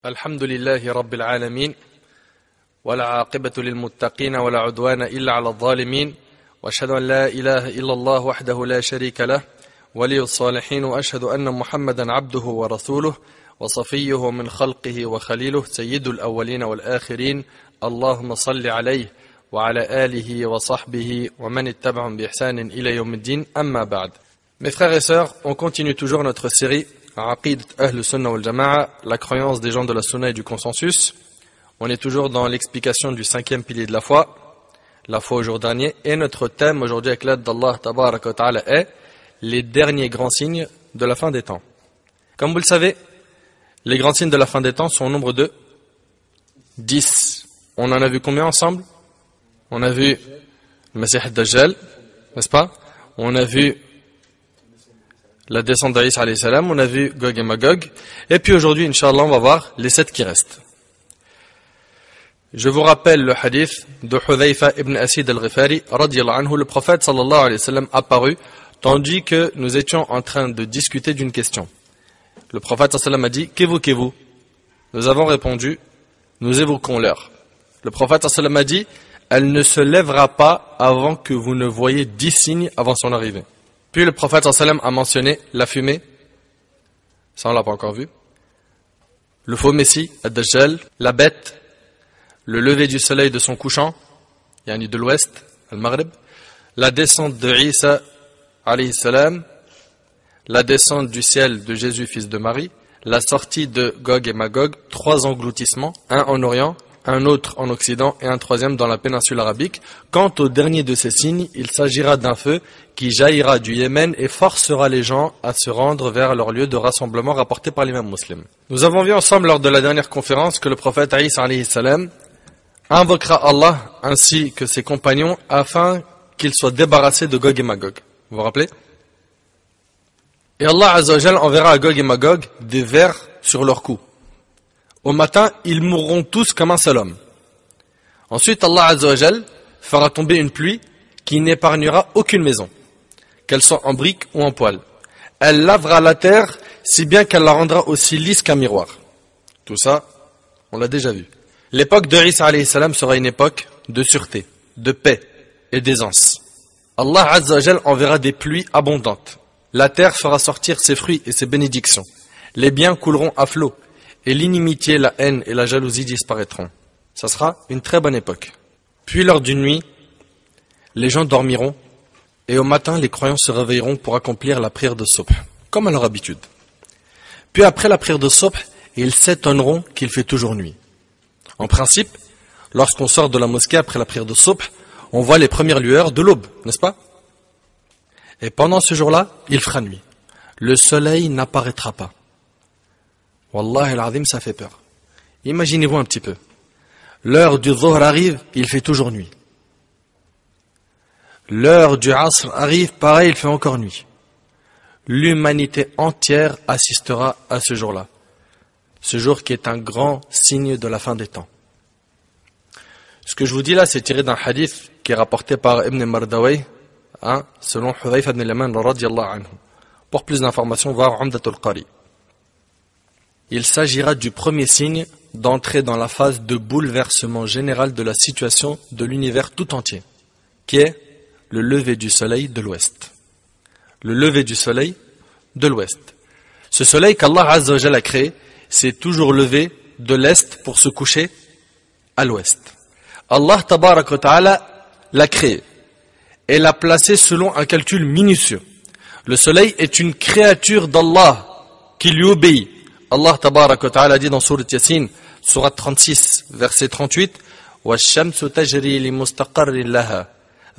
الحمد لله رب العالمين ولا عاقبة للمتقين ولا عدوان إلا على الظالمين وأشهد أن لا إله إلا الله وحده لا شريك له ولي الصالحين وأشهد أن محمدا عبده ورسوله وصفيه من خلقه وخليله سيد الأولين والآخرين اللهم صل عليه وعلى آله وصحبه ومن اتبعهم بإحسان إلى يوم الدين أما بعد. Mes frères et sœurs, on continue toujours notre série Aqid Ahl Sunnah wal Jama'a, la croyance des gens de la Sunna et du consensus. On est toujours dans l'explication du 5e pilier de la foi au jour dernier. Et notre thème aujourd'hui avec l'aide d'Allah Tabaraka wa Ta'ala est les derniers grands signes de la fin des temps. Comme vous le savez, les grands signes de la fin des temps sont au nombre de 10. On en a vu combien ensemble? On a vu le Messie ad-Dajjal, n'est-ce pas? On a vu la descente d'Isa alayhi salam, on a vu Gog et Magog, et puis aujourd'hui, Inch'Allah, on va voir les 7 qui restent. Je vous rappelle le hadith de Hudhayfa ibn Asid al-Ghifari, radiyallahu anhu, le prophète sallallahu alayhi wa sallam apparut, tandis que nous étions en train de discuter d'une question. Le prophète sallallahu alayhi wa sallam a dit, qu'évoquez-vous? Nous avons répondu, nous évoquons l'heure. Le prophète sallallahu alayhi wa sallam a dit, elle ne se lèvera pas avant que vous ne voyez 10 signes avant son arrivée. Puis le prophète sallam a mentionné la fumée, ça on l'a pas encore vu, le faux messie, ad-Dajjal, la bête, le lever du soleil de son couchant, yani de l'ouest, al-Maghrib, la descente de Isa alayhi salam, la descente du ciel de Jésus fils de Marie, la sortie de Gog et Magog, 3 engloutissements, un en Orient, un autre en Occident et un troisième dans la péninsule arabique. Quant au dernier de ces signes, il s'agira d'un feu qui jaillira du Yémen et forcera les gens à se rendre vers leur lieu de rassemblement rapporté par l'imam muslim. Nous avons vu ensemble lors de la dernière conférence que le prophète Isa alayhi salam invoquera Allah ainsi que ses compagnons afin qu'ils soient débarrassés de Gog et Magog. Vous vous rappelez? Et Allah Azza wa Jal enverra à Gog et Magog des vers sur leur cou. Au matin, ils mourront tous comme un seul homme. Ensuite, Allah Azza wa Jal fera tomber une pluie qui n'épargnera aucune maison, qu'elle soit en briques ou en poils. Elle lavera la terre si bien qu'elle la rendra aussi lisse qu'un miroir. Tout ça, on l'a déjà vu. L'époque de Isa alayhi salam sera une époque de sûreté, de paix et d'aisance. Allah Azza wa Jal enverra des pluies abondantes. La terre fera sortir ses fruits et ses bénédictions. Les biens couleront à flot. Et l'inimitié, la haine et la jalousie disparaîtront. Ça sera une très bonne époque. Puis lors d'une nuit, les gens dormiront et au matin, les croyants se réveilleront pour accomplir la prière de Subh, comme à leur habitude. Puis après la prière de Subh, ils s'étonneront qu'il fait toujours nuit. En principe, lorsqu'on sort de la mosquée après la prière de Subh, on voit les premières lueurs de l'aube, n'est-ce pas? Et pendant ce jour-là, il fera nuit. Le soleil n'apparaîtra pas. Wallah al-Azim, ça fait peur. Imaginez-vous un petit peu. L'heure du Dhuhr arrive, il fait toujours nuit. L'heure du Asr arrive, pareil, il fait encore nuit. L'humanité entière assistera à ce jour-là. Ce jour qui est un grand signe de la fin des temps. Ce que je vous dis là, c'est tiré d'un hadith qui est rapporté par Ibn Mardawayh, selon Hudhayfa ibn al-Yaman radiyallahu anhu. Pour plus d'informations, voir Umdatul Qari. Il s'agira du premier signe d'entrer dans la phase de bouleversement général de la situation de l'univers tout entier, qui est le lever du soleil de l'ouest. Le lever du soleil de l'ouest. Ce soleil qu'Allah Azza wa Jalla a créé, s'est toujours levé de l'est pour se coucher à l'ouest. Allah Tabaraka wa Ta'ala l'a créé et l'a placé selon un calcul minutieux. Le soleil est une créature d'Allah qui lui obéit. Allah Tabaraka wa Ta'ala dit dans Sourate Yasin, Sourate 36, verset 38, وَالشَّمْسُ تَجْرِي لِمُسْتَقَرٍّ لَهَا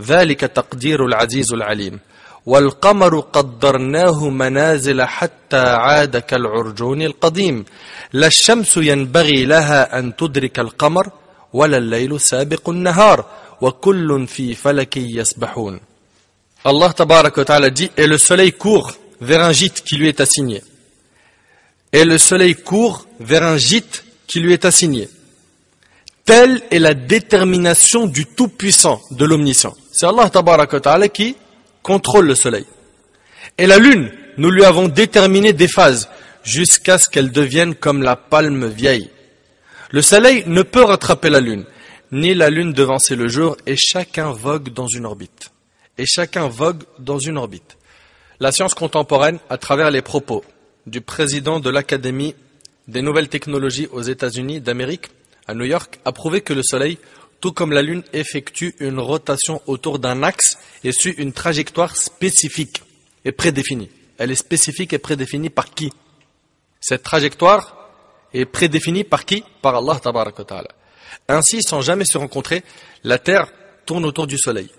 ذَلِكَ تَقْدِيرُ الْعَزِيزُ الْعَلِيمُ وَالْقَمَرُ قَدَّرْنَاهُ مَنَازِلَ حَتَّى عَادَ كَالْعُرْجُونِ الْقَدِيمِ لَا الشَّمْسُ يَنْبَغِي لَهَا أَن تُدْرِكَ الْقَمَرَ وَلَا اللَّيْلُ سَابِقُ النَّهَارِ وَكُلٌّ فِي فَلَكٍ يَسْبَحُونَ. Allah Tabaraka wa Ta'ala dit, et le soleil court vers un gîte qui lui est assigné. Et le soleil court vers un gîte qui lui est assigné. Telle est la détermination du Tout-Puissant, de l'Omniscient. C'est Allah Tabaraka wa Ta'ala qui contrôle le soleil. Et la lune, nous lui avons déterminé des phases, jusqu'à ce qu'elle devienne comme la palme vieille. Le soleil ne peut rattraper la lune, ni la lune devancer le jour, et chacun vogue dans une orbite. La science contemporaine, à travers les propos du président de l'Académie des nouvelles technologies aux États-Unis d'Amérique, à New York, a prouvé que le soleil, tout comme la lune, effectue une rotation autour d'un axe et suit une trajectoire spécifique et prédéfinie. Elle est spécifique et prédéfinie par qui? Cette trajectoire est prédéfinie par qui? Par Allah tabaraka wa ta'ala. Ainsi, sans jamais se rencontrer, la Terre tourne autour du soleil.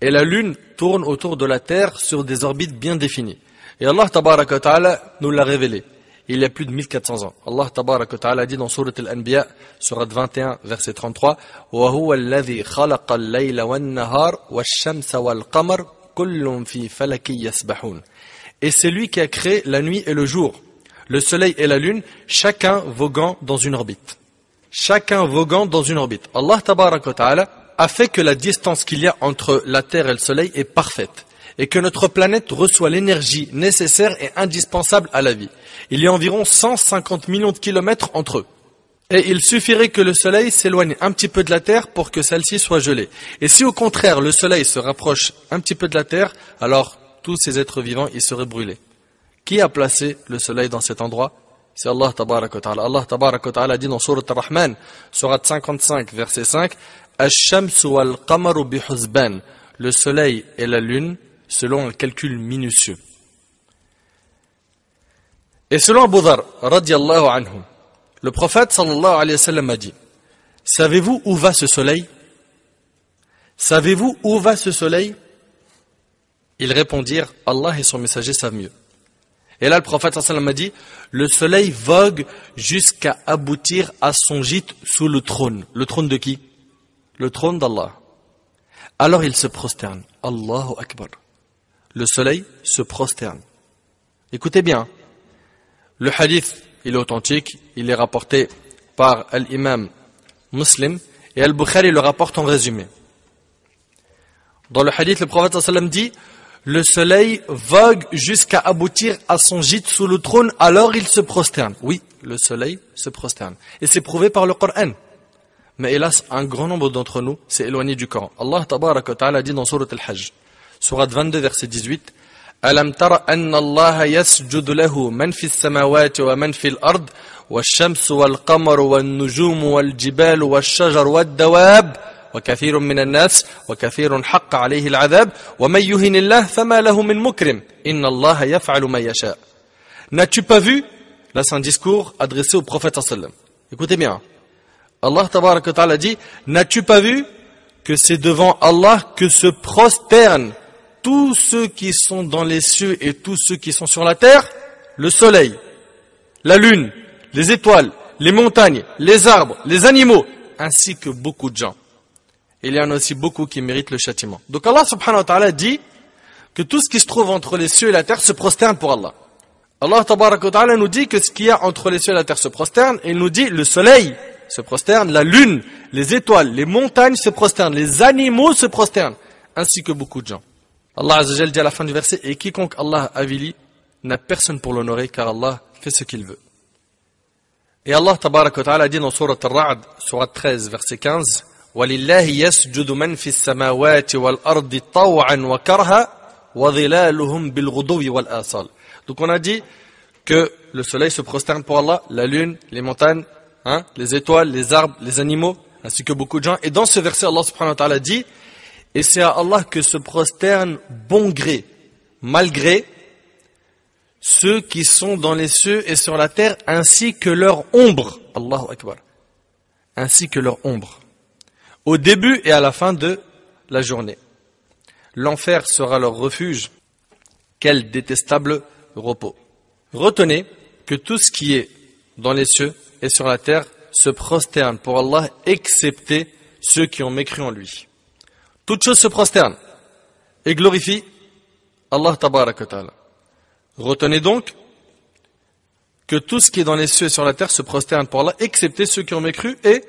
Et la lune tourne autour de la Terre sur des orbites bien définies. Et Allah tabaraka wa ta'ala nous l'a révélé il y a plus de 1400 ans. Allah tabaraka wa ta'ala dit dans Surat Al-Anbiya, Surat 21, verset 33, وَهُوَ الَّذِي خَلَقَ اللَّيْلَ وَالنَّهَارَ وَالشَّمْسَ وَالْقَمَرَ كُلٌّ فِي فَلَكٍ يَسْبَحُونَ. Et c'est lui qui a créé la nuit et le jour, le soleil et la lune, chacun voguant dans une orbite. Allah tabaraka wa ta'ala a fait que la distance qu'il y a entre la Terre et le soleil est parfaite et que notre planète reçoit l'énergie nécessaire et indispensable à la vie. Il y a environ 150 millions de kilomètres entre eux. Et il suffirait que le soleil s'éloigne un petit peu de la Terre pour que celle-ci soit gelée. Et si au contraire le soleil se rapproche un petit peu de la Terre, alors tous ces êtres vivants y seraient brûlés. Qui a placé le soleil dans cet endroit? C'est Allah tabaraka wa ta'ala. Allah tabaraka wa ta'ala dit dans Surat Ar-Rahman, Surat 55, verset 5, Ash-shamsu wal-qamaru bihuzban. Le soleil et la lune selon un calcul minutieux. Et selon Abu Dharr, radiyallahu anhu, le prophète sallallahu alayhi wa sallam a dit, savez-vous où va ce soleil? Savez-vous où va ce soleil? Ils répondirent, Allah et son messager savent mieux. Et là, le prophète sallallahu alayhi wa sallam a dit, le soleil vogue jusqu'à aboutir à son gîte sous le trône. Le trône de qui? Le trône d'Allah. Alors il se prosterne. Allahu Akbar. Le soleil se prosterne. Écoutez bien. Le hadith, il est authentique, il est rapporté par l'imam Muslim et Al-Bukhari le rapporte en résumé. Dans le hadith, le prophète sallallahu alayhi wa sallam dit, le soleil vogue jusqu'à aboutir à son gîte sous le trône, alors il se prosterne. Oui, le soleil se prosterne. Et c'est prouvé par le Coran. Mais hélas, un grand nombre d'entre nous s'est éloigné du Coran. Allah tabaraka wa ta'ala dit dans Surat Al-Hajj, Surat 22, verset 18, أَلَمْ تَرَ أَنَّ اللَّهَ يَسْجُدُ لَهُ مَنْ فِي السَّمَاوَاتِ وَمَنْ فِي الْأَرْضِ وَالشَّمْسُ وَالْقَمَرُ وَالنُّجُومُ وَالْجِبَالُ وَالشَّجَرُ وَالدَّوَابُ وكثير من الناس وكثير حق عليه العذاب ومن يهن الله فما له من مكرم إن الله يفعل ما يشاء. N'as-tu pas vu? Là c'est un discours adressé au prophète sallallahu alayhi wa sallam. Écoutez bien. Allah tabaraka wa ta'ala dit, n'as-tu pas vu que c'est devant Allah que se prosternent tous ceux qui sont dans les cieux et tous ceux qui sont sur la terre? Le soleil, la lune, les étoiles, les montagnes, les arbres, les animaux, ainsi que beaucoup de gens. Il y en a aussi beaucoup qui méritent le châtiment. Donc Allah subhanahu wa ta'ala dit que tout ce qui se trouve entre les cieux et la terre se prosterne pour Allah. Allah tabaraka wa ta'ala nous dit que ce qu'il y a entre les cieux et la terre se prosterne, et il nous dit le soleil se prosterne, la lune, les étoiles, les montagnes se prosternent, les animaux se prosternent, ainsi que beaucoup de gens. Allah azza wa jalla dit à la fin du verset, et quiconque Allah avilit n'a personne pour l'honorer, car Allah fait ce qu'il veut. Et Allah tabaraka wa ta'ala dit dans Surat Ar-Ra'd, Surat 13, verset 15, وَلِلَّهِ يَسْجُدُ مَنْ فِي السَّمَاوَاتِ وَالْأَرْضِ طَوْعًا وَكَرْهًا وَظِلَالُهُمْ بِالْغُدُوِّ وَالْآصَالِ. Donc on a dit que le soleil se prosterne pour Allah, la lune, les montagnes, les étoiles, les arbres, les animaux, ainsi que beaucoup de gens. Et dans ce verset, Allah subhanahu wa ta'ala dit, et c'est à Allah que se prosternent bon gré, malgré ceux qui sont dans les cieux et sur la terre, ainsi que leur ombre. Allahu Akbar. Ainsi que leur ombre. Au début et à la fin de la journée. L'enfer sera leur refuge. Quel détestable repos. Retenez que tout ce qui est dans les cieux et sur la terre se prosterne pour Allah, excepté ceux qui ont mécru en lui. Toutes choses se prosternent et glorifient Allah tabaraka wa ta'ala. Retenez donc que tout ce qui est dans les cieux et sur la terre se prosterne pour Allah, excepté ceux qui ont mécru et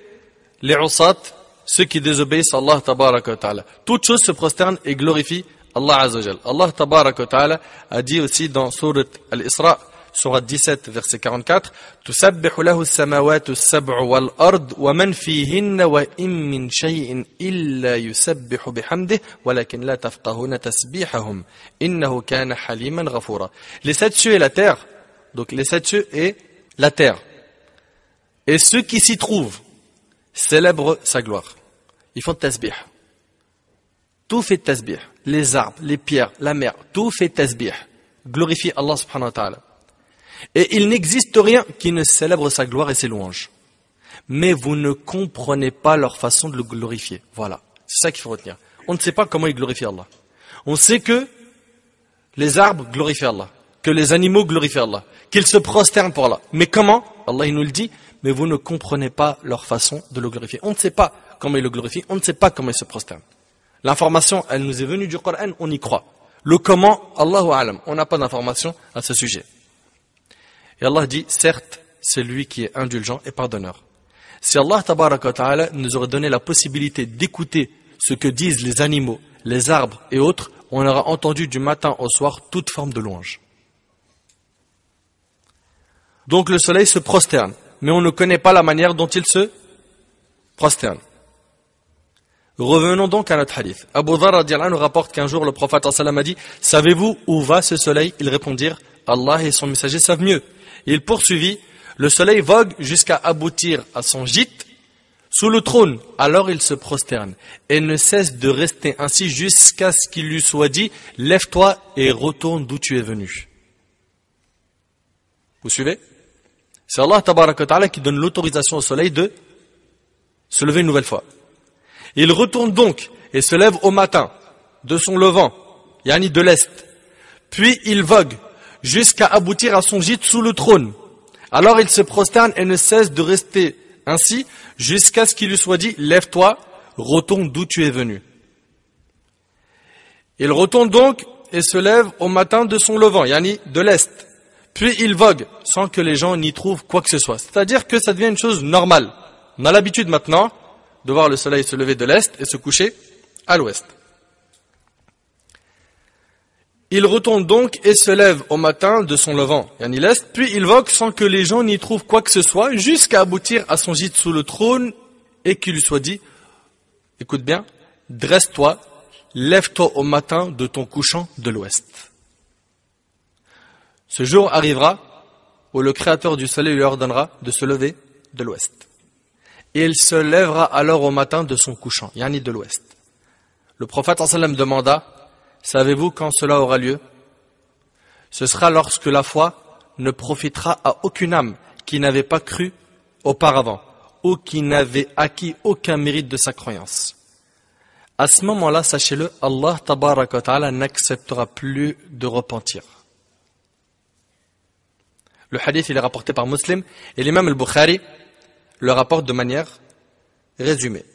les usat, ceux qui désobéissent à Allah tabaraka wa ta'ala. Toutes choses se prosternent et glorifient Allah azza wa jalla. Allah tabaraka wa ta'ala a dit aussi dans Surat Al-Isra, Sourate 17, verset 44, Tusabbihu lahu as-samawati as-sab'u wal-ard wa man fihinna wa in min shay'in illa yusabbihu bihamdihi walakin la tafqahuna tasbihahum innahu kana haliman ghafura. Les sept cieux et la terre, donc les sept cieux et la terre, et ceux qui s'y trouvent célèbrent sa gloire. Ils font tasbih. Tout fait tasbih. Les arbres, les pierres, la mer, tout fait tasbih. Glorifie Allah subhanahu wa ta'ala. Et il n'existe rien qui ne célèbre sa gloire et ses louanges. Mais vous ne comprenez pas leur façon de le glorifier. Voilà. C'est ça qu'il faut retenir. On ne sait pas comment ils glorifient Allah. On sait que les arbres glorifient Allah, que les animaux glorifient Allah, qu'ils se prosternent pour Allah. Mais comment? Allah il nous le dit, mais vous ne comprenez pas leur façon de le glorifier. On ne sait pas comment ils le glorifient, on ne sait pas comment ils se prosternent. L'information, elle nous est venue du Coran, on y croit. Le comment, Allahu a'lam, on n'a pas d'information à ce sujet. Et Allah dit, certes, c'est lui qui est indulgent et pardonneur. Si Allah tabaraka wa ta'ala nous aurait donné la possibilité d'écouter ce que disent les animaux, les arbres et autres, on aura entendu du matin au soir toute forme de louange. Donc le soleil se prosterne, mais on ne connaît pas la manière dont il se prosterne. Revenons donc à notre hadith. Abu Dharr radiyallahu anhu rapporte qu'un jour le prophète sallallahu alayhi wa sallam a dit, savez-vous où va ce soleil? Ils répondirent, Allah et son messager savent mieux. Il poursuivit, le soleil vogue jusqu'à aboutir à son gîte sous le trône. Alors il se prosterne et ne cesse de rester ainsi jusqu'à ce qu'il lui soit dit, lève-toi et retourne d'où tu es venu. Vous suivez? C'est Allah tabaraka wa ta'ala qui donne l'autorisation au soleil de se lever une nouvelle fois. Il retourne donc et se lève au matin de son levant, yani de l'est. Puis il vogue jusqu'à aboutir à son gîte sous le trône. Alors il se prosterne et ne cesse de rester ainsi jusqu'à ce qu'il lui soit dit, lève-toi, retourne d'où tu es venu. Il retourne donc et se lève au matin de son levant, yani de l'est. Puis il vogue sans que les gens n'y trouvent quoi que ce soit. C'est-à-dire que ça devient une chose normale. On a l'habitude maintenant de voir le soleil se lever de l'est et se coucher à l'ouest. Il retourne donc et se lève au matin de son levant, yani l'est, puis il vogue sans que les gens n'y trouvent quoi que ce soit, jusqu'à aboutir à son gîte sous le trône et qu'il lui soit dit, écoute bien, dresse-toi, lève-toi au matin de ton couchant de l'ouest. Ce jour arrivera où le Créateur du soleil lui ordonnera de se lever de l'ouest. Et il se lèvera alors au matin de son couchant, yani de l'ouest. Le prophète sallam demanda, savez-vous quand cela aura lieu? Ce sera lorsque la foi ne profitera à aucune âme qui n'avait pas cru auparavant ou qui n'avait acquis aucun mérite de sa croyance. À ce moment-là, sachez-le, Allah tabaraka wa ta'ala n'acceptera plus de repentir. Le hadith il est rapporté par Muslim et l'imam al-Bukhari le rapporte de manière résumée.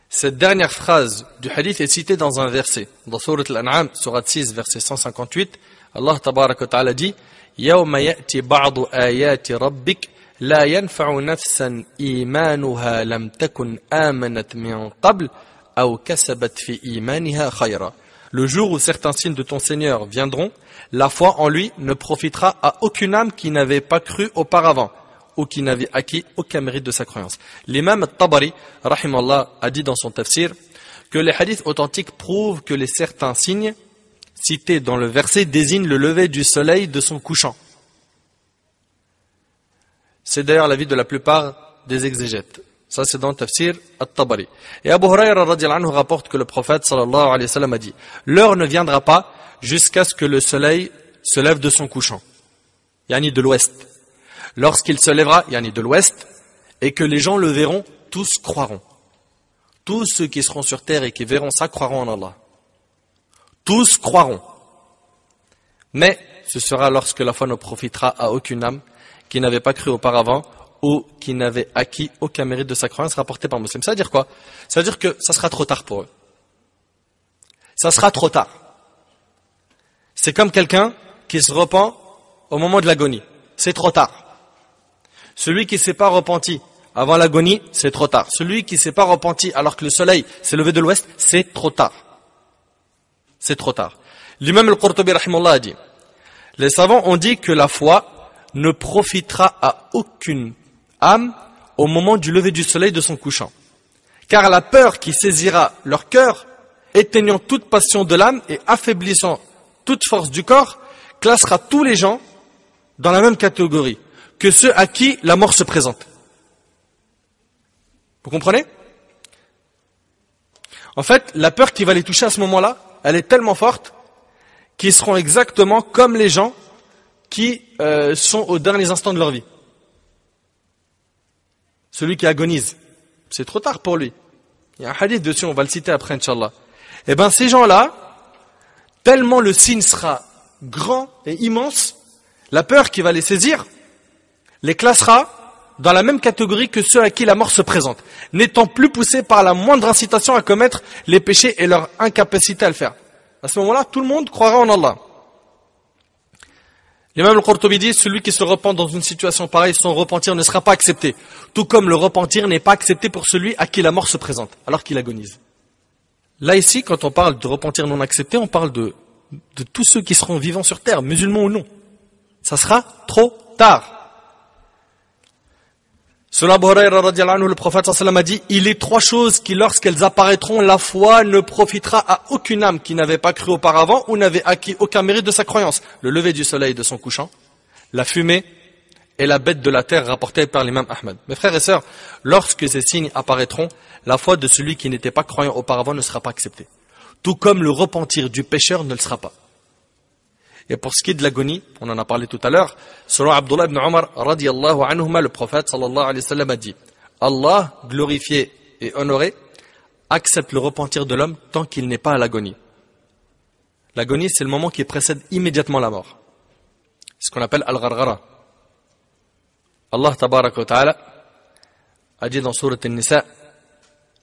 Cette dernière phrase du hadith est citée dans un verset. Dans Sourate Al-An'am, Sourate 6, verset 158, Allah tabaraka wa ta'ala dit يَوْمَ يَأْتِ بَعْضُ آيَاتِ رَبِّكَ لَا يَنْفَعُ نَفْسًا إِيمَانُهَا لَمْ تَكُنْ آمَنَتْ مِنْ قَبْلِ أَوْ كَسَبَتْ فِي إِيمَانِهَا خَيْرًا. Le jour où certains signes de ton Seigneur viendront, la foi en lui ne profitera à aucune âme qui n'avait pas cru auparavant ou qui n'avait acquis aucun mérite de sa croyance. L'imam al-Tabari, rahimallah, a dit dans son tafsir que les hadiths authentiques prouvent que les certains signes cités dans le verset désignent le lever du soleil de son couchant. C'est d'ailleurs l'avis de la plupart des exégètes. Ça c'est dans le tafsir al-Tabari. Et Abu Hurayra radiyallahu anhu rapporte que le prophète sallallahu alayhi wa sallam a dit, l'heure ne viendra pas jusqu'à ce que le soleil se lève de son couchant, yani de l'ouest. Lorsqu'il se lèvera, yani de l'ouest, et que les gens le verront, tous croiront. Tous ceux qui seront sur terre et qui verront ça croiront en Allah. Tous croiront. Mais ce sera lorsque la foi ne profitera à aucune âme qui n'avait pas cru auparavant ou qui n'avait acquis aucun mérite de sa croyance rapporté par Muslim. Ça veut dire quoi? Ça veut dire que ça sera trop tard pour eux. Ça sera trop tard. C'est comme quelqu'un qui se repent au moment de l'agonie. C'est trop tard. Celui qui ne s'est pas repenti avant l'agonie, c'est trop tard. Celui qui ne s'est pas repenti alors que le soleil s'est levé de l'ouest, c'est trop tard. C'est trop tard. L'imam al-Qurtubi rahimahullah a dit, Les savants ont dit que la foi ne profitera à aucune âme au moment du lever du soleil de son couchant. Car la peur qui saisira leur cœur, éteignant toute passion de l'âme et affaiblissant toute force du corps, classera tous les gens dans la même catégorie que ceux à qui la mort se présente. Vous comprenez? En fait, la peur qui va les toucher à ce moment-là, elle est tellement forte qu'ils seront exactement comme les gens qui sont aux derniers instants de leur vie. Celui qui agonise, c'est trop tard pour lui. Il y a un hadith dessus, on va le citer après, Inch'Allah. Eh bien, ces gens-là, tellement le signe sera grand et immense, la peur qui va les saisir les classera dans la même catégorie que ceux à qui la mort se présente, n'étant plus poussés par la moindre incitation à commettre les péchés et leur incapacité à le faire. À ce moment-là, tout le monde croira en Allah. L'imam al-Qurtubi dit, celui qui se repent dans une situation pareille, son repentir ne sera pas accepté. Tout comme le repentir n'est pas accepté pour celui à qui la mort se présente, alors qu'il agonise. Là, ici, quand on parle de repentir non accepté, on parle de tous ceux qui seront vivants sur terre, musulmans ou non. Ça sera trop tard. Selon Abu Hurayra radiyallahu anhu, le prophète sallallahu alayhi wa sallam a dit, il est trois choses qui, lorsqu'elles apparaîtront, la foi ne profitera à aucune âme qui n'avait pas cru auparavant ou n'avait acquis aucun mérite de sa croyance. Le lever du soleil de son couchant, la fumée et la bête de la terre rapportée par l'imam Ahmad. Mes frères et sœurs, lorsque ces signes apparaîtront, la foi de celui qui n'était pas croyant auparavant ne sera pas acceptée. Tout comme le repentir du pécheur ne le sera pas. Et pour ce qui est de l'agonie, on en a parlé tout à l'heure, selon Abdullah ibn Omar, radiyallahu anhuma, le prophète sallallahu alayhi wa sallam a dit, Allah, glorifié et honoré, accepte le repentir de l'homme tant qu'il n'est pas à l'agonie. L'agonie, c'est le moment qui précède immédiatement la mort. C'est ce qu'on appelle al-gharghara. Allah tabaraka wa ta'ala a dit dans sourate An-Nisa,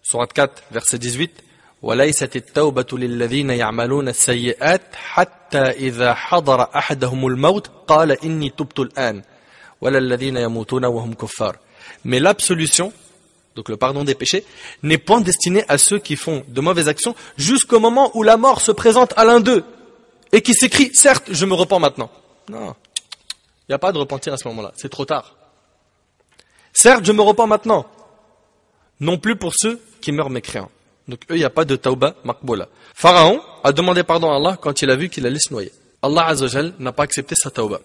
sourate 4, verset 18, وَلَيْسَتِ التَّوْبَةُ لِلَّذِينَ يَعْمَلُونَ السَّيِّئَاتِ حَتَّى إِذَا حَضَرَ أَحَدَهُمُ الْمَوْتِ قَالَ إِنِّي تُبْتُ الْآنِ وَلَا الَّذِينَ يَمُوتُونَ وَهُمْ كُفَّارٌ. Mais l'absolution, donc le pardon des péchés, n'est point destiné à ceux qui font de mauvaises actions jusqu'au moment où la mort se présente à l'un d'eux et qui s'écrie, certes, je me repens maintenant. Non, il n'y a pas de repentir à ce moment-là, c'est trop tard. Certes, je me repens maintenant, non plus pour ceux qui meurent mécréants. Donc eux, il n'y a pas de tauba makboula. Pharaon a demandé pardon à Allah quand il a vu qu'il allait se noyer. Allah Azza wa Jal n'a pas accepté sa tauba.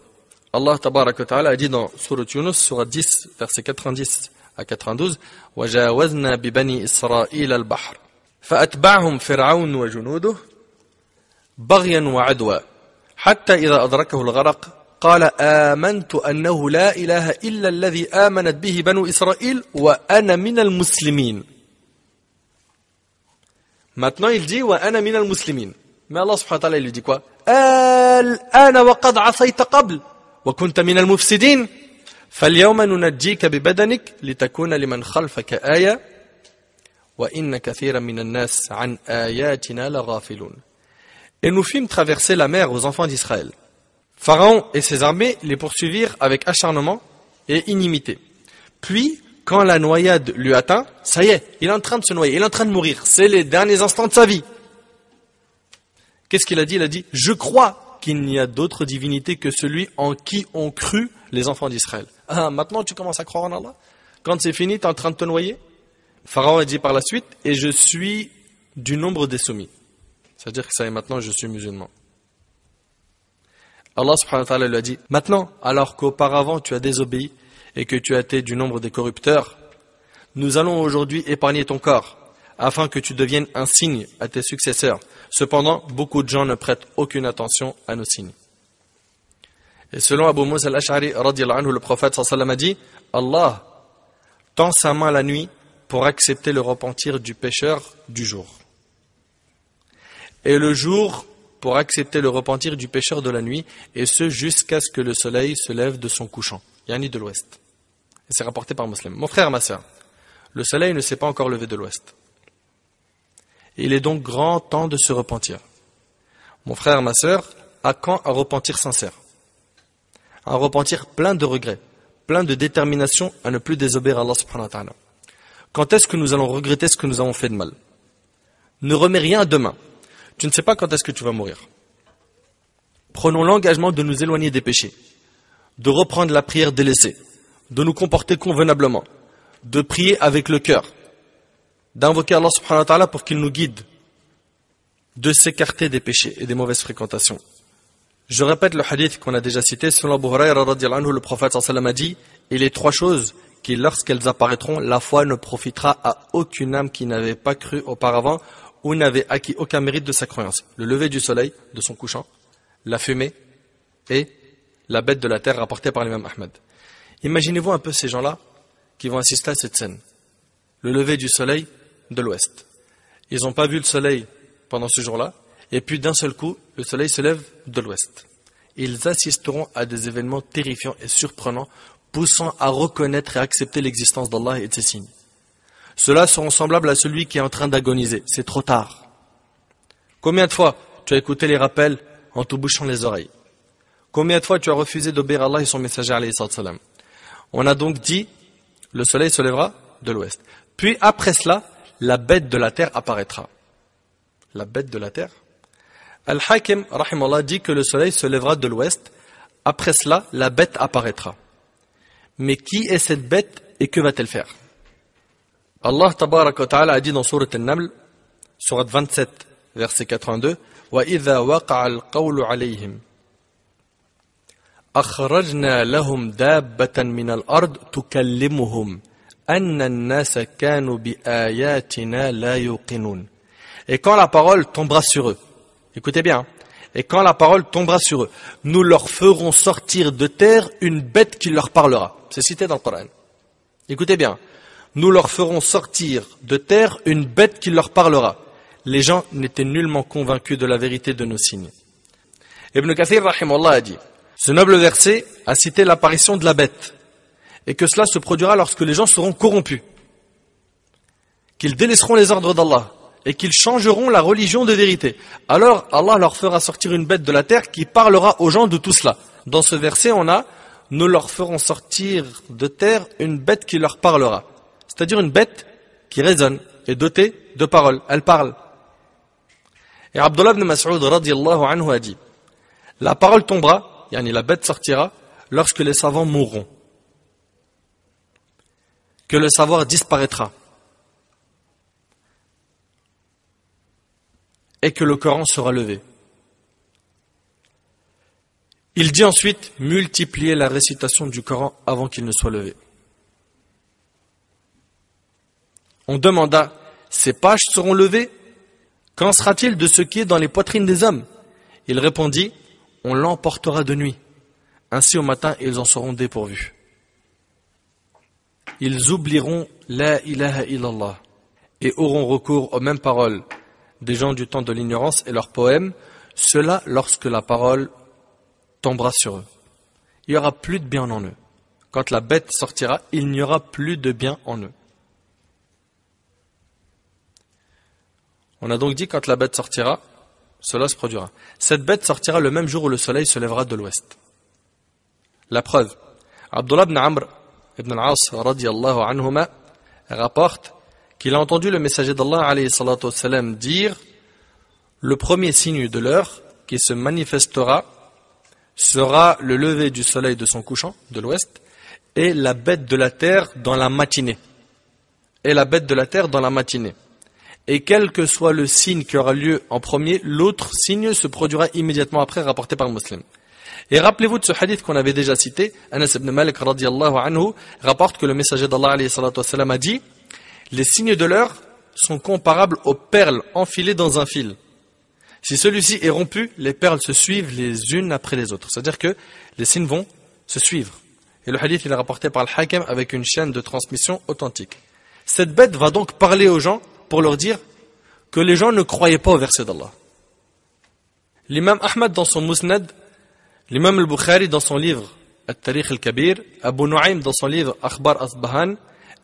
Allah tabaraka wa ta'ala a dit dans Surat Yunus, Surat 10, versets 90 à 92, وَجَاوَزْنَا بِبَنِي إِسْرَائِيلَ الْبَحْرَ فَأَتْبَعْهُمْ فِرْعَوْنُ وَجُنُودُهُ بَغْيًا وَعَدْوًا حَتَّى إِذَا أَدْرَكَهُ الْغَرَقُ قال آمنت أنه لا إله إلا الذي آمنت به بنو إسرائيل وأنا من المسلمين. Maintenant il dit وأنا من المسلمين. Mais Allah subhanahu wa ta'ala il lui dit quoi? الآن وقد عصيت قبل وكنت من المفسدين فاليوم ننجيك ببدنك لتكون لمن خلفك آية وإن كثيرا من الناس عن آياتنا لغافلون. Et nous fîmes traverser la mer aux enfants d'Israël. Pharaon et ses armées les poursuivirent avec acharnement et inimité. Puis, quand la noyade lui atteint, ça y est, il est en train de se noyer, il est en train de mourir. C'est les derniers instants de sa vie. Qu'est-ce qu'il a dit? Il a dit, je crois qu'il n'y a d'autre divinité que celui en qui ont cru les enfants d'Israël. Ah, maintenant tu commences à croire en Allah? Quand c'est fini, tu es en train de te noyer? Pharaon a dit par la suite, et je suis du nombre des soumis. C'est-à-dire que ça y est, maintenant je suis musulman. Allah subhanahu wa ta'ala lui a dit, maintenant, alors qu'auparavant tu as désobéi et que tu as été du nombre des corrupteurs, nous allons aujourd'hui épargner ton corps, afin que tu deviennes un signe à tes successeurs. Cependant, beaucoup de gens ne prêtent aucune attention à nos signes. Et selon Abu Musa al-Ash'ari, radiyallahu anhu, le prophète sallallahu alayhi wa sallam a dit, Allah tend sa main la nuit pour accepter le repentir du pécheur du jour. Et le jour pour accepter le repentir du pécheur de la nuit, et ce jusqu'à ce que le soleil se lève de son couchant, yani de l'ouest. Et c'est rapporté par Muslim. Mon frère, ma sœur, le soleil ne s'est pas encore levé de l'ouest. Il est donc grand temps de se repentir. Mon frère, ma sœur, à quand un repentir sincère? Un repentir plein de regrets, plein de détermination à ne plus désobéir à Allah subhanahu wa ta'ala. Quand est-ce que nous allons regretter ce que nous avons fait de mal? Ne remets rien à demain. Tu ne sais pas quand est-ce que tu vas mourir. prenons l'engagement de nous éloigner des péchés, de reprendre la prière délaissée, de nous comporter convenablement, de prier avec le cœur, d'invoquer Allah subhanahu wa ta'ala pour qu'il nous guide, de s'écarter des péchés et des mauvaises fréquentations. Je répète le hadith qu'on a déjà cité, selon Abu Hurayra radhiyallahu anhu, le prophète sallallahu alayhi wa sallam a dit, et les trois choses qui, lorsqu'elles apparaîtront, la foi ne profitera à aucune âme qui n'avait pas cru auparavant ou n'avait acquis aucun mérite de sa croyance. Le lever du soleil, de son couchant, la fumée et la bête de la terre rapportée par l'imam Ahmed. Imaginez-vous un peu ces gens-là qui vont assister à cette scène. Le lever du soleil de l'ouest. Ils n'ont pas vu le soleil pendant ce jour-là, et puis d'un seul coup, le soleil se lève de l'ouest. Ils assisteront à des événements terrifiants et surprenants, poussant à reconnaître et accepter l'existence d'Allah et de ses signes. Ceux-là seront semblables à celui qui est en train d'agoniser. C'est trop tard. Combien de fois tu as écouté les rappels en te bouchant les oreilles? Combien de fois tu as refusé d'obéir à Allah et son messager alayhi salam? On a donc dit, le soleil se lèvera de l'ouest. Puis après cela, la bête de la terre apparaîtra. La bête de la terre? Al-Hakim, rahimallah, dit que le soleil se lèvera de l'ouest. Après cela, la bête apparaîtra. Mais qui est cette bête et que va-t-elle faire? Allah tabaraka wa ta'ala a dit dans sourate An-Naml, sourate 27, verset 82, وَإِذَا وَقَعَ الْقَوْلُ عَلَيْهِمْ أَخْرَجْنَا لَهُمْ دَابَّةً مِنَ الْأَرْضِ تُكَلِّمُهُمْ أَنَّ النَّاسَ كَانُوا بِآيَاتِنَا لَا يُوقِنُونَ. Et quand la parole tombera sur eux, écoutez bien, et quand la parole tombera sur eux, nous leur ferons sortir de terre une bête qui leur parlera. C'est cité dans le Coran. Écoutez bien, nous leur ferons sortir de terre une bête qui leur parlera. Les gens n'étaient nullement convaincus de la vérité de nos signes. Ibn Kathir rahimahullah a dit, ce noble verset a cité l'apparition de la bête, et que cela se produira lorsque les gens seront corrompus, qu'ils délaisseront les ordres d'Allah, et qu'ils changeront la religion de vérité. Alors Allah leur fera sortir une bête de la terre qui parlera aux gens de tout cela. Dans ce verset, on a « Nous leur ferons sortir de terre une bête qui leur parlera ». C'est-à-dire une bête qui raisonne et dotée de paroles. Elle parle. Et Abdullah ibn Mas'ud radiyallahu anhu a dit « La parole tombera, yani la bête sortira, lorsque les savants mourront. Que le savoir disparaîtra. Et que le Coran sera levé. » Il dit ensuite, multipliez la récitation du Coran avant qu'il ne soit levé. On demanda, ces pages seront levées? Qu'en sera-t-il de ce qui est dans les poitrines des hommes? Il répondit, on l'emportera de nuit. Ainsi au matin, ils en seront dépourvus. Ils oublieront la ilaha illallah et auront recours aux mêmes paroles des gens du temps de l'ignorance et leurs poèmes, cela lorsque la parole tombera sur eux. Il n'y aura plus de bien en eux. Quand la bête sortira, il n'y aura plus de bien en eux. On a donc dit quand la bête sortira, cela se produira. Cette bête sortira le même jour où le soleil se lèvera de l'ouest. La preuve, Abdullah ibn Amr ibn al-As radiyallahu anhuma rapporte qu'il a entendu le messager d'Allah alayhi salatu wassalam dire « Le premier signe de l'heure qui se manifestera sera le lever du soleil de son couchant, de l'ouest, et la bête de la terre dans la matinée. Et la bête de la terre dans la matinée. Et quel que soit le signe qui aura lieu en premier, l'autre signe se produira immédiatement après, rapporté par Muslim. » Et rappelez-vous de ce hadith qu'on avait déjà cité, Anas ibn Malik radiyallahu anhu rapporte que le messager d'Allah alayhi salatu wassalam a dit « Les signes de l'heure sont comparables aux perles enfilées dans un fil. Si celui-ci est rompu, les perles se suivent les unes après les autres. » C'est-à-dire que les signes vont se suivre. Et le hadith il est rapporté par le Hakim avec une chaîne de transmission authentique. Cette bête va donc parler aux gens pour leur dire que les gens ne croyaient pas au verset d'Allah. L'imam Ahmad dans son Musnad, l'imam al-Bukhari dans son livre At-Tarikh al-Kabir, Abu Nu'aym dans son livre Akhbar Asbahan,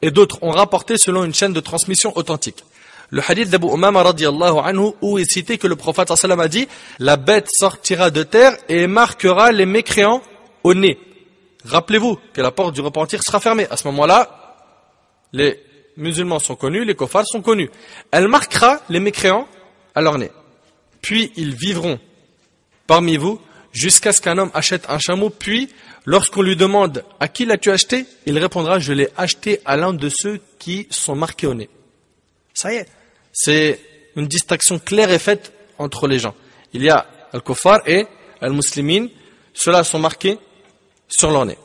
et d'autres ont rapporté selon une chaîne de transmission authentique. Le hadith d'Abu Umama radiyallahu anhu où il citait que le prophète sallallahu alayhi wa sallam a dit « La bête sortira de terre et marquera les mécréants au nez. » Rappelez-vous que la porte du repentir sera fermée. À ce moment-là, les musulmans sont connus, les kofars sont connus. Elle marquera les mécréants à leur nez. Puis ils vivront parmi vous jusqu'à ce qu'un homme achète un chameau, puis lorsqu'on lui demande à qui l'as-tu acheté, il répondra je l'ai acheté à l'un de ceux qui sont marqués au nez. Ça y est, c'est une distinction claire et faite entre les gens. Il y a al-kuffar et al-muslimin, ceux-là sont marqués sur leur nez.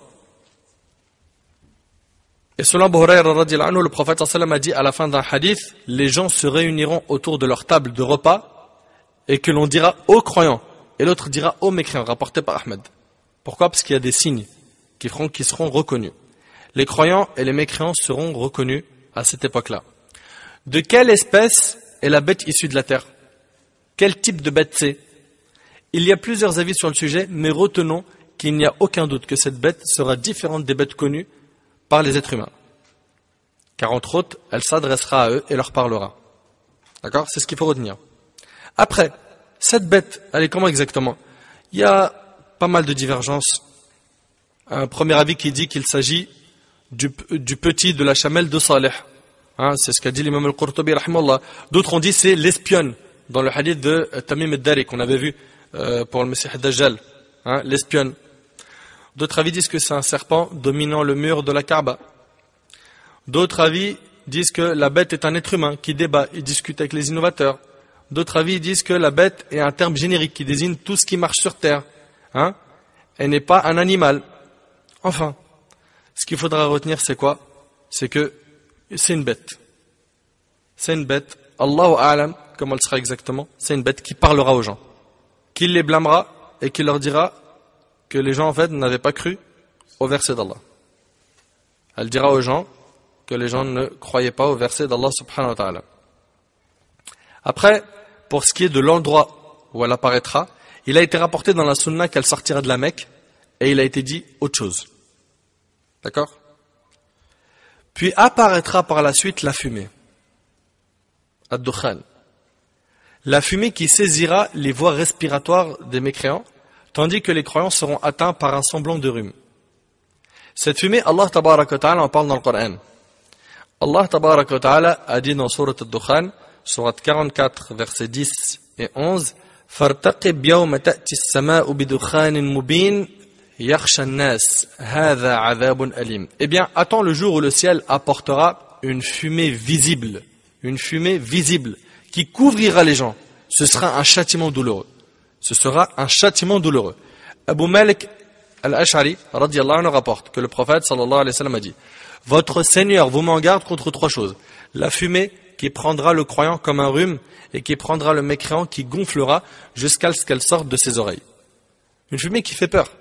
Et selon Abu Hurayra radhiyallahu anhu, le prophète sallallahu alayhi wa sallam a dit à la fin d'un hadith, les gens se réuniront autour de leur table de repas et que l'on dira aux croyants et l'autre dira aux mécréants, rapporté par Ahmed. Pourquoi? Parce qu'il y a des signes qui seront reconnus. Les croyants et les mécréants seront reconnus à cette époque-là. De quelle espèce est la bête issue de la terre? Quel type de bête c'est? Il y a plusieurs avis sur le sujet, mais retenons qu'il n'y a aucun doute que cette bête sera différente des bêtes connues par les êtres humains. Car entre autres, elle s'adressera à eux et leur parlera. D'accord? C'est ce qu'il faut retenir. Après, cette bête, elle est comment exactement? Il y a pas mal de divergences. Un premier avis qui dit qu'il s'agit du petit de la chamelle de Saleh. Hein, c'est ce qu'a dit l'imam al-Qurtubi, rahimallah. D'autres ont dit c'est l'espionne, dans le hadith de Tamim al-Dari qu'on avait vu pour le Messie Dajjal. Hein, l'espionne. D'autres avis disent que c'est un serpent dominant le mur de la Kaaba. D'autres avis disent que la bête est un être humain qui débat et discute avec les innovateurs. D'autres avis disent que la bête est un terme générique qui désigne tout ce qui marche sur terre. Hein? Elle n'est pas un animal. Enfin, ce qu'il faudra retenir, c'est quoi? C'est que c'est une bête. C'est une bête. Allahu a'lam, comment elle sera exactement? C'est une bête qui parlera aux gens, qui les blâmera et qui leur dira que les gens en fait n'avaient pas cru au verset d'Allah. Elle dira aux gens que les gens ne croyaient pas au verset d'Allah subhanahu wa ta'ala. Après, pour ce qui est de l'endroit où elle apparaîtra, il a été rapporté dans la sunna qu'elle sortira de la Mecque et il a été dit autre chose. D'accord? Puis apparaîtra par la suite la fumée. Ad-Dukhan. La fumée qui saisira les voies respiratoires des mécréants, tandis que les croyants seront atteints par un semblant de rhume. Cette fumée, Allah tabaraka wa ta'ala en parle dans le Coran. Allah tabaraka wa ta'ala a dit dans Surat Ad-Dukhan, Surat 44, versets 10 et 11, فَارْتَقِبْ يَوْمَ تَأْتِ السَّمَاءُ بِدُخَانٍ مُبِينٍ يَخْشَى النَّاسِ هَذَا عَذَابٌ أَلِيمٌ. Eh bien, attends le jour où le ciel apportera une fumée visible qui couvrira les gens. Ce sera un châtiment douloureux. Ce sera un châtiment douloureux. Abu Malik al-Ash'ari radiyallahu anhu rapporte que le prophète sallallahu alayhi wa sallam a dit: votre Seigneur vous met en garde contre trois choses. La fumée qui prendra le croyant comme un rhume et qui prendra le mécréant qui gonflera jusqu'à ce qu'elle sorte de ses oreilles. Une fumée qui fait peur.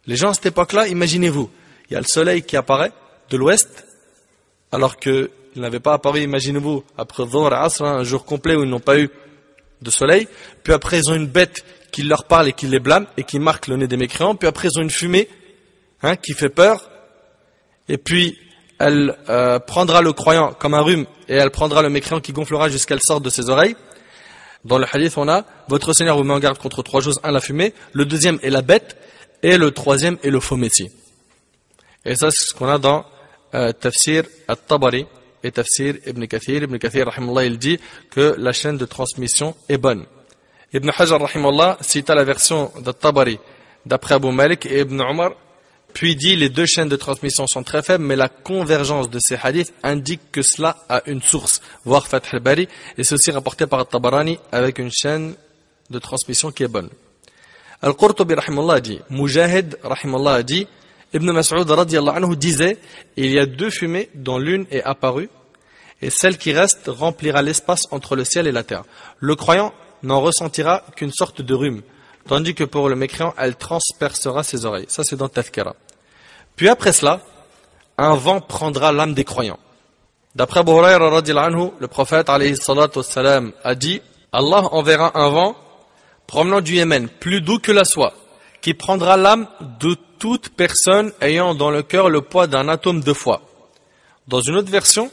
Les gens à cette époque-là, imaginez-vous, il y a le soleil qui apparaît de l'ouest alors qu'il n'avait pas apparu, imaginez-vous, après Dhuhr et Asr, un jour complet où ils n'ont pas eu de soleil, puis après ils ont une bête qui leur parle et qui les blâme et qui marque le nez des mécréants, puis après ils ont une fumée qui fait peur, et puis elle prendra le croyant comme un rhume et elle prendra le mécréant qui gonflera jusqu'à ce qu'elle sorte de ses oreilles. Dans le hadith on a, votre Seigneur vous met en garde contre trois choses, un la fumée, le deuxième est la bête et le troisième est le faux messie. Et ça c'est ce qu'on a dans Tafsir al-Tabari et Tafsir Ibn Kathir. Ibn Kathir, rahimahullah, il dit que la chaîne de transmission est bonne. Ibn Hajar, rahimahullah, cita la version d'Al-Tabari d'après Abu Malik et Ibn Umar, puis dit les deux chaînes de transmission sont très faibles, mais la convergence de ces hadiths indique que cela a une source, voire Fath al-Bari, et c'est aussi rapporté par Al-Tabarani avec une chaîne de transmission qui est bonne. Al-Qurtubi, rahimahullah, a dit, Mujahid, rahimahullah, a dit, Ibn Mas'ud radiyallahu anhu disait, il y a deux fumées dont l'une est apparue et celle qui reste remplira l'espace entre le ciel et la terre. Le croyant n'en ressentira qu'une sorte de rhume, tandis que pour le mécréant, elle transpercera ses oreilles. Ça c'est dans Tadhkira. Puis après cela, un vent prendra l'âme des croyants. D'après Abu Hurayra radiyallahu anhu, le prophète alayhi salatu wassalam a dit, Allah enverra un vent provenant du Yémen, plus doux que la soie, qui prendra l'âme de toute personne ayant dans le cœur le poids d'un atome de foi. Dans une autre version,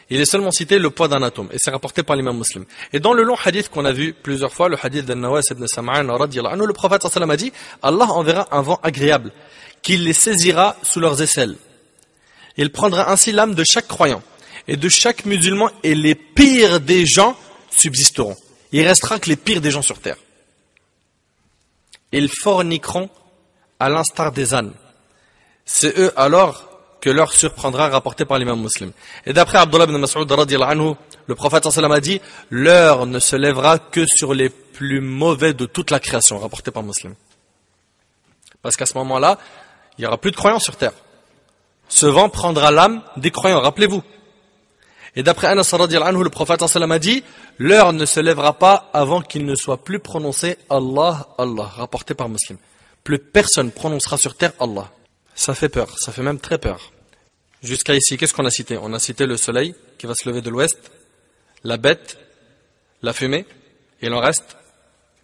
il est seulement cité le poids d'un atome, et c'est rapporté par l'imam Muslim. Et dans le long hadith qu'on a vu plusieurs fois, le hadith d'Al-Nawas ibn Sam'an radiyallahu anhu, le prophète sallallahu alayhi wa sallam a dit, Allah enverra un vent agréable, qui les saisira sous leurs aisselles. Il prendra ainsi l'âme de chaque croyant, et de chaque musulman, et les pires des gens subsisteront. Il restera que les pires des gens sur terre. ils forniqueront à l'instar des ânes. C'est eux alors que leur surprendra, rapporté par l'imam Muslim. Et d'après Abdullah ibn Mas'ud radiyallahu anhu, le prophète sallallahu alayhi wa sallam a dit, l'heure ne se lèvera que sur les plus mauvais de toute la création, rapporté par Muslim. Parce qu'à ce moment-là, il n'y aura plus de croyants sur terre. Ce vent prendra l'âme des croyants, rappelez-vous. Et d'après Anas radiyallahu anhu, le prophète sallallahu alayhi wa sallam a dit, l'heure ne se lèvera pas avant qu'il ne soit plus prononcé Allah, Allah, rapporté par Muslim. Plus personne prononcera sur terre Allah. Ça fait peur, ça fait même très peur. Jusqu'à ici, qu'est-ce qu'on a cité? On a cité le soleil qui va se lever de l'ouest, la bête, la fumée, et il en reste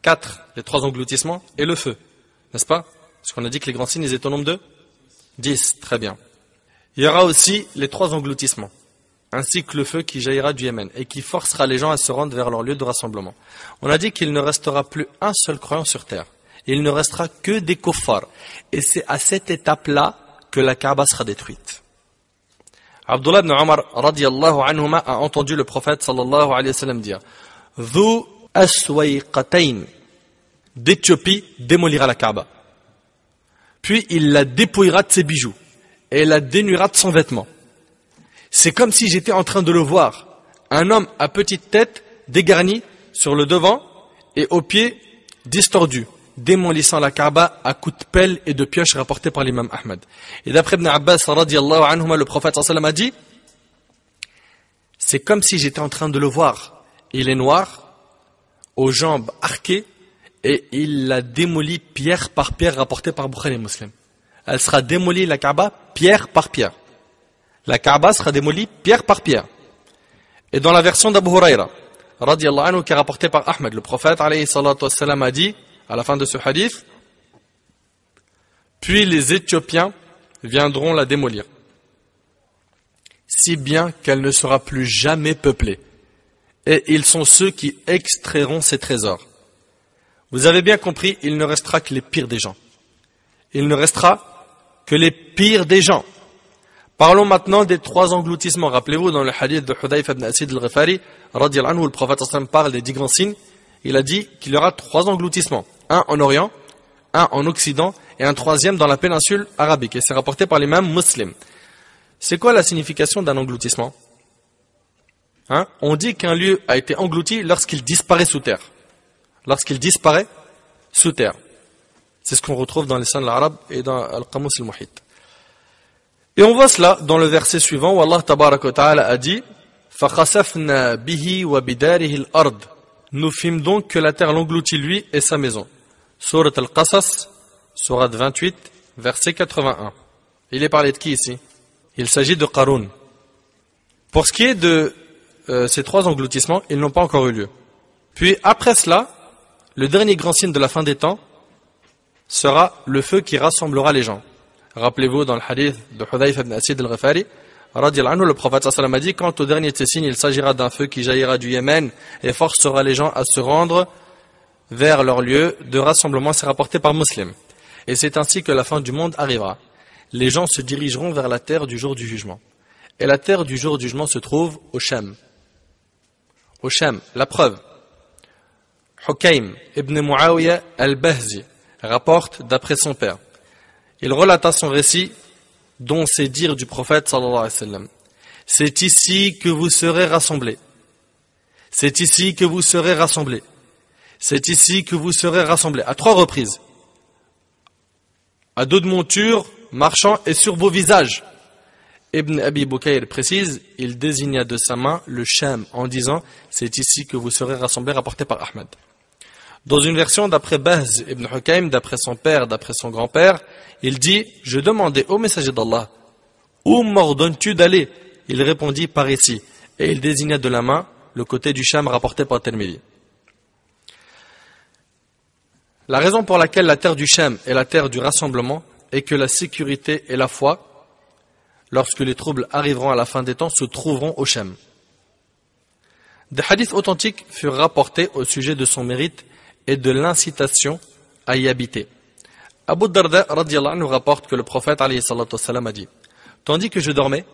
4, les 3 engloutissements, et le feu. N'est-ce pas? Parce qu'on a dit que les grands signes, ils étaient au nombre de 10, très bien. Il y aura aussi les 3 engloutissements, ainsi que le feu qui jaillira du Yémen, et qui forcera les gens à se rendre vers leur lieu de rassemblement. On a dit qu'il ne restera plus un seul croyant sur terre. Il ne restera que des kuffars. Et c'est à cette étape-là que la Kaaba sera détruite. Abdullah ibn Omar radiyallahu anhuma a entendu le prophète sallallahu alayhi wa sallam dire Dhu aswayqatayn d'Éthiopie démolira la Kaaba. Puis il la dépouillera de ses bijoux et la dénuera de son vêtement. C'est comme si j'étais en train de le voir. Un homme à petite tête dégarni sur le devant et aux pieds distordus, démolissant la Kaaba à coups de pelle et de pioche rapporté par l'imam Ahmad. Et d'après Ibn Abbas radiyallahu anhuma, le prophète sallallahu alayhi wa sallam a dit c'est comme si j'étais en train de le voir. Il est noir, aux jambes arquées, et il la démolit pierre par pierre rapporté par Bukhari et Muslim. Elle sera démolie la Kaaba pierre par pierre. La Kaaba sera démolie pierre par pierre. Et dans la version d'Abu Huraira radiyallahu anhu qui est rapportée par Ahmad, le prophète alayhi salatu wassalam a dit à la fin de ce hadith, puis les Éthiopiens viendront la démolir, si bien qu'elle ne sera plus jamais peuplée. Et ils sont ceux qui extrairont ses trésors. Vous avez bien compris, il ne restera que les pires des gens. Il ne restera que les pires des gens. Parlons maintenant des 3 engloutissements. Rappelez-vous, dans le hadith de Hudayfa ibn Asid al-Ghifari, radiyallahu anhu, le prophète sallam parle des 10 grands signes. Il a dit qu'il y aura 3 engloutissements. Un en Orient, un en Occident et un 3e dans la péninsule arabique. Et c'est rapporté par l'imam Muslim. C'est quoi la signification d'un engloutissement? On dit qu'un lieu a été englouti lorsqu'il disparaît sous terre. Lorsqu'il disparaît sous terre. C'est ce qu'on retrouve dans les Lisan al-Arab et dans Al-Qamus al-Muhit. Et on voit cela dans le verset suivant où Allah tabaraka wa ta'ala a dit فَخَسَفْنَا بِهِ وَبِدَارِهِ الْأَرْضِ. Nous fîmes donc que la terre l'engloutit lui et sa maison. Surat Al-Qasas, Surat 28, verset 81. Il est parlé de qui ici? Il s'agit de Qarun. Pour ce qui est de ces 3 engloutissements, ils n'ont pas encore eu lieu. Puis après cela, le dernier grand signe de la fin des temps sera le feu qui rassemblera les gens. Rappelez-vous dans le hadith de Hudayfa ibn Asid al-Ghifari, radiyallahu anhu, le prophète sallallahu alayhi wa sallam a dit quant au dernier de ces signes, il s'agira d'un feu qui jaillira du Yémen et forcera les gens à se rendre vers leur lieu de rassemblement. C'est rapporté par Muslim. Et c'est ainsi que la fin du monde arrivera. Les gens se dirigeront vers la terre du jour du jugement. Et la terre du jour du jugement se trouve au Sham. Au Sham, la preuve. Hukaym ibn Muawiyah al-Bahzi rapporte d'après son père. Il relata son récit dont ces dires du prophète sallallahu alayhi wa sallam. C'est ici que vous serez rassemblés. C'est ici que vous serez rassemblés. C'est ici que vous serez rassemblés. À 3 reprises. À dos de monture, marchant et sur vos visages. Ibn Abi Bukayr précise, il désigna de sa main le Sham en disant, c'est ici que vous serez rassemblés, rapporté par Ahmad. Dans une version d'après Bahz ibn Hukaym, d'après son père, d'après son grand-père, il dit, je demandais au messager d'Allah, où m'ordonnes-tu d'aller? Il répondit, par ici. Et il désigna de la main le côté du Sham rapporté par Tirmidhi. La raison pour laquelle la terre du Sham est la terre du rassemblement est que la sécurité et la foi, lorsque les troubles arriveront à la fin des temps, se trouveront au Sham. Des hadiths authentiques furent rapportés au sujet de son mérite et de l'incitation à y habiter. Abu Darda radiyallahu anhu rapporte que le prophète alayhi salatu wassalam a dit tandis que je dormais,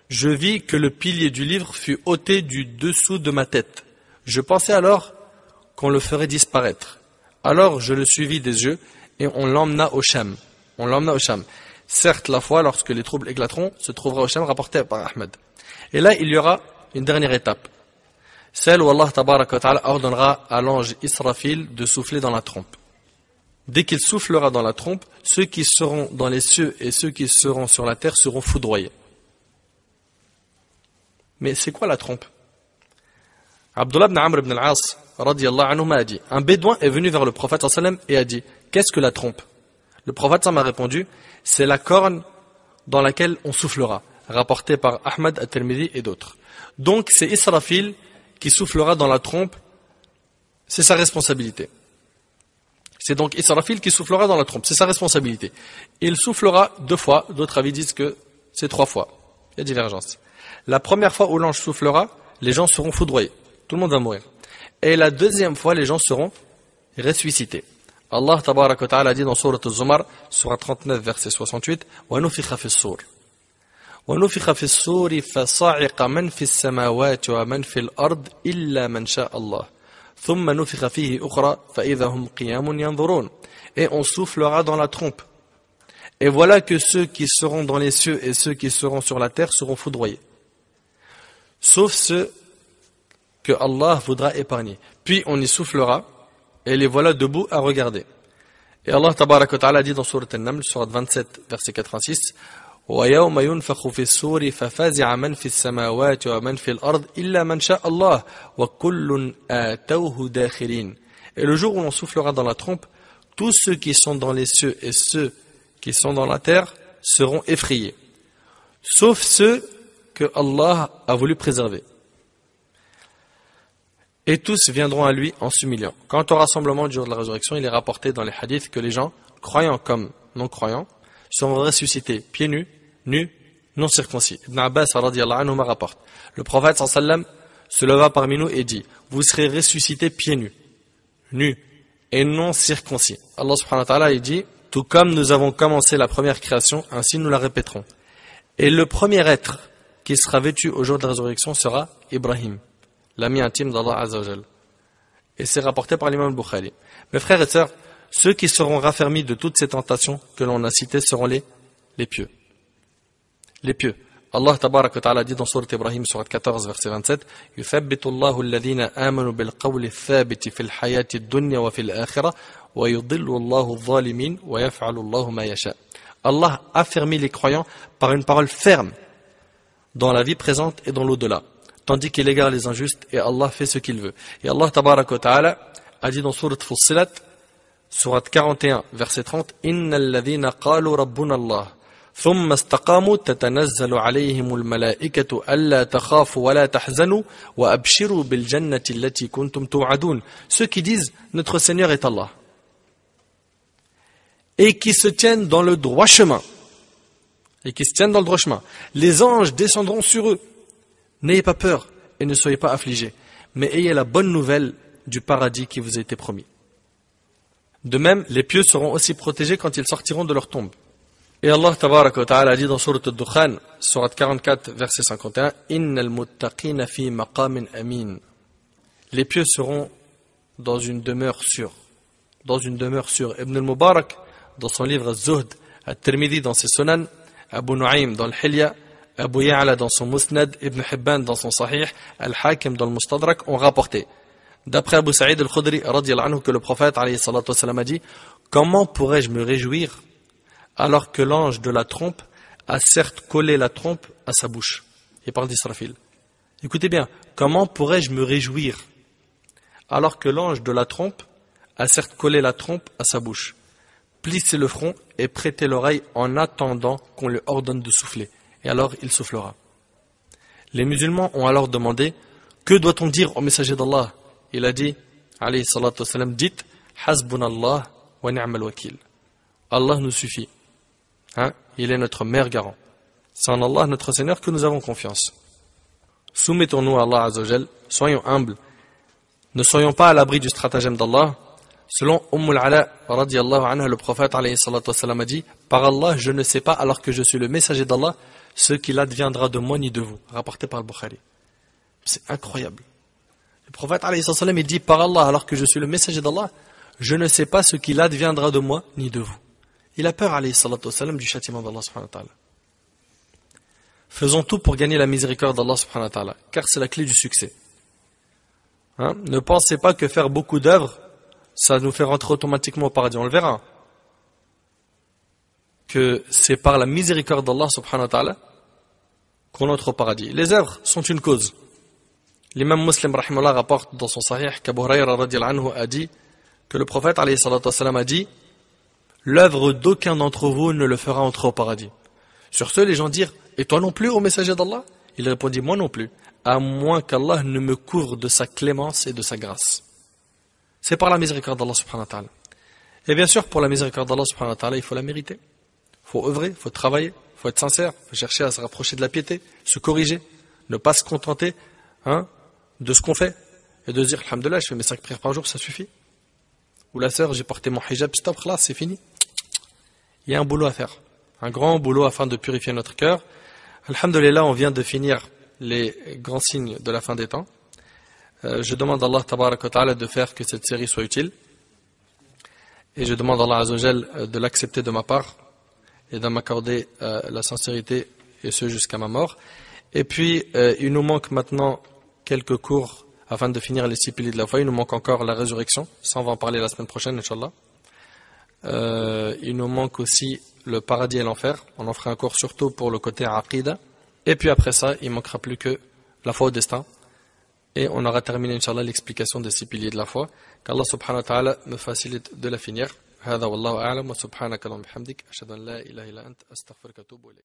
je vis que le pilier du livre fut ôté du dessous de ma tête. Je pensais alors qu'on le ferait disparaître. Alors je le suivis des yeux et on l'emmena au Sham. On l'emmena au Sham. Certes, la foi, lorsque les troubles éclateront, se trouvera au Sham, rapporté par Ahmed. Et là, il y aura une dernière étape. Celle où Allah tabaraka wa ta'ala ordonnera à l'ange Israfil de souffler dans la trompe. Dès qu'il soufflera dans la trompe, ceux qui seront dans les cieux et ceux qui seront sur la terre seront foudroyés. Mais c'est quoi la trompe? Abdullah ibn Amr ibn al-As radiyallahu anhu m'a dit, un bédouin est venu vers le prophète sallam et a dit, qu'est-ce que la trompe? Le prophète sallam a répondu, c'est la corne dans laquelle on soufflera, rapporté par Ahmad at-Tirmidhi et d'autres. Donc c'est Israfil qui soufflera dans la trompe, c'est sa responsabilité. C'est donc Israfil qui soufflera dans la trompe, c'est sa responsabilité. Il soufflera 2 fois, d'autres avis disent que c'est 3 fois. Il y a divergence. La première fois où l'ange soufflera, les gens seront foudroyés, tout le monde va mourir. Et la deuxième fois, les gens seront ressuscités. Allah tabaraka wa ta'ala dit dans Sourate Az-Zumar, Sourate 39, verset 68, وَنُفِخَ فِي الصُّورِ وَنُفِخَ فِي الصُّورِ فَصَعِقَ مَنْ فِي السَّمَاوَاتِ وَمَنْ فِي الْأَرْضِ إِلَّا مَنْ شَاءَ اللَّهُ ثُمَّ نُفِخَ فِيهِ أُخْرَى فَإِذَا هُمْ قِيَامٌ يَنْظُرُونَ. Et on soufflera dans la trompe. Et voilà que ceux qui seront dans les cieux et ceux qui seront sur la terre seront foudroyés. Sauf ceux que Allah voudra épargner. Puis on y soufflera, et les voilà debout à regarder. Et Allah tabaraka wa ta'ala dit dans Sourate An-Naml, Sourate 27, verset 86, وَيَوْمَ يُنْفَخُ فِي الصُّورِ فَفَزِعَ مَنْ فِي السَّمَاوَاتِ وَمَنْ فِي الْأَرْضِ إِلَّا مَنْ شَاءَ اللَّهُ وَكُلٌّ آتَوْهُ دَاخِرِينَ. Et le jour où l'on soufflera dans la trompe, tous ceux qui sont dans les cieux et ceux qui sont dans la terre seront effrayés, sauf ceux que Allah a voulu préserver. Et tous viendront à lui en s'humiliant. Quant au rassemblement du jour de la résurrection, il est rapporté dans les hadiths que les gens, croyants comme non-croyants, seront ressuscités pieds nus, non circoncis. Ibn Abbas radiyallahu anhu rapporte. Le prophète sallam se leva parmi nous et dit, vous serez ressuscités pieds nus et non circoncis. Allah subhanahu wa ta'ala il dit, tout comme nous avons commencé la première création, ainsi nous la répéterons. Et le premier être qui sera vêtu au jour de la résurrection sera Ibrahim, l'ami intime d'Allah Azza wa Jal. Et c'est rapporté par l'imam al-Bukhari. Mes frères et sœurs, ceux qui seront raffermis de toutes ces tentations que l'on a citées seront les pieux. Les pieux. Allah tabarak wa ta'ala dit dans Sourate Ibrahim, Sourate 14, verset 27, يُثَبِّتُ اللَّهُ الَّذِينَ آمَنُوا بِالْقَوْلِ الثَّابِتِ فِي الْحَيَاةِ الدُّنْيَا وَفِي الْآخِرَةِ وَيُضِلُّ اللَّهُ الظَّالِمِينَ وَيَفْعَلُ اللَّهُ مَا يَشَاءُ. Allah affermit les croyants par une parole ferme dans la vie présente et dans l'au-delà, tandis qu'il égare les injustes et Allah fait ce qu'il veut. Et Allah tabarak wa ta'ala a dit dans Sourate Fussilat, Sourate 41, verset 30, إِنَّ الَّذِينَ قَالُوا رَبُّنَا اللَّهُ ثُمَّ اسْتَقَامُوا تَتَنَزَّلُ عَلَيْهِمُ الْمَلَائِكَةُ أَلَّا تَخَافُوا وَلَا تَحْزَنُوا وَأَبْشِرُوا بِالْجَنَّةِ الَّتِي كُنْتُمْ تُوعَدُونَ. Ceux qui disent, notre Seigneur est Allah, et qui se tiennent dans le droit chemin, les anges descendront sur eux. N'ayez pas peur et ne soyez pas affligés, mais ayez la bonne nouvelle du paradis qui vous a été promis. De même, les pieux seront aussi protégés quand ils sortiront de leur tombe. Et Allah tabaraka wa ta'ala dit dans Sourate Ad-Dukhan, Sourate 44, verset 51, Innal muttaqina fi maqamin amin. Les pieux seront dans une demeure sûre. Ibn al-Mubarak, dans son livre Az-Zuhd, At-Tirmidhi dans ses Sunan, Abu Nu'aym dans l'Hilya, Abu Ya'la dans son Musnad, Ibn Hibban dans son Sahih, Al-Hakim dans le Mustadrak ont rapporté, d'après Abu Sa'id al-Khudri radiyallahu anhu, que le prophète alayhi salatu wassalam a dit, comment pourrais-je me réjouir alors que l'ange de la trompe a certes collé la trompe à sa bouche? Il parle d'Israfil. Écoutez bien, comment pourrais-je me réjouir alors que l'ange de la trompe a certes collé la trompe à sa bouche? Plissez le front et prêtez l'oreille en attendant qu'on lui ordonne de souffler. Et alors il soufflera. Les musulmans ont alors demandé, que doit-on dire au messager d'Allah? Il a dit, alayhi salatu wassalam, dites, hasbunallah wa ni'mal wakil. Allah nous suffit. Il est notre meilleur garant. C'est en Allah, notre Seigneur, que nous avons confiance. Soumettons-nous à Allah Azza wa Jal, soyons humbles. Ne soyons pas à l'abri du stratagème d'Allah. Selon Al-Ala radiyallahu anha, le prophète alayhi salatu wassalam a dit, par Allah, je ne sais pas, alors que je suis le messager d'Allah, ce qu'il adviendra de moi ni de vous. Rapporté par Al-Bukhari. C'est incroyable. Le prophète alayhi salatu wassalam, il dit, par Allah, alors que je suis le messager d'Allah, je ne sais pas ce qu'il adviendra de moi ni de vous. Il a peur, alayhi salatu wassalam, du châtiment d'Allah subhanahu wa ta'ala. Faisons tout pour gagner la miséricorde d'Allah subhanahu wa ta'ala, car c'est la clé du succès. Ne pensez pas que faire beaucoup d'œuvres, ça nous fait rentrer automatiquement au paradis. On le verra. Que c'est par la miséricorde d'Allah subhanahu wa ta'ala qu'on entre au paradis. Les œuvres sont une cause. L'imam Muslim rahimahullah rapporte dans son sahih qu'Abu Hurayra radiyallahu anhu a dit que le prophète alayhi salatu wassalam a dit l'œuvre d'aucun d'entre vous ne le fera entrer au paradis. Sur ce, les gens dirent et toi non plus, ô messager d'Allah? Il répondit moi non plus, à moins qu'Allah ne me couvre de sa clémence et de sa grâce. C'est par la miséricorde d'Allah subhanahu wa ta'ala. Et bien sûr, pour la miséricorde d'Allah subhanahu wa ta'ala, il faut la mériter. Il faut œuvrer, il faut travailler, il faut être sincère, il faut chercher à se rapprocher de la piété, se corriger, ne pas se contenter de ce qu'on fait et de se dire alhamdoulilah, je fais mes 5 prières par jour, ça suffit. Ou la sœur, j'ai porté mon hijab, stop, là, c'est fini. Il y a un boulot à faire, un grand boulot afin de purifier notre cœur. Alhamdoulilah, on vient de finir les grands signes de la fin des temps. Je demande à Allah tabarak wa ta'ala de faire que cette série soit utile. Et je demande à Allah azza wa jal de l'accepter de ma part et de m'accorder la sincérité, et ce jusqu'à ma mort. Et puis, il nous manque maintenant quelques cours afin de finir les 6 piliers de la foi. Il nous manque encore la résurrection, ça on va en parler la semaine prochaine, Inch'Allah. Il nous manque aussi le paradis et l'enfer. On en fera un cours surtout pour le côté aqida. Et puis après ça, il ne manquera plus que la foi au destin. Et on aura terminé, Inch'Allah, l'explication des 6 piliers de la foi. Qu'Allah subhanahu wa ta'ala me facilite de la finir. هذا والله أعلم وسبحانك اللهم وبحمدك أشهد أن لا إله إلا أنت أستغفرك وأتوب إليك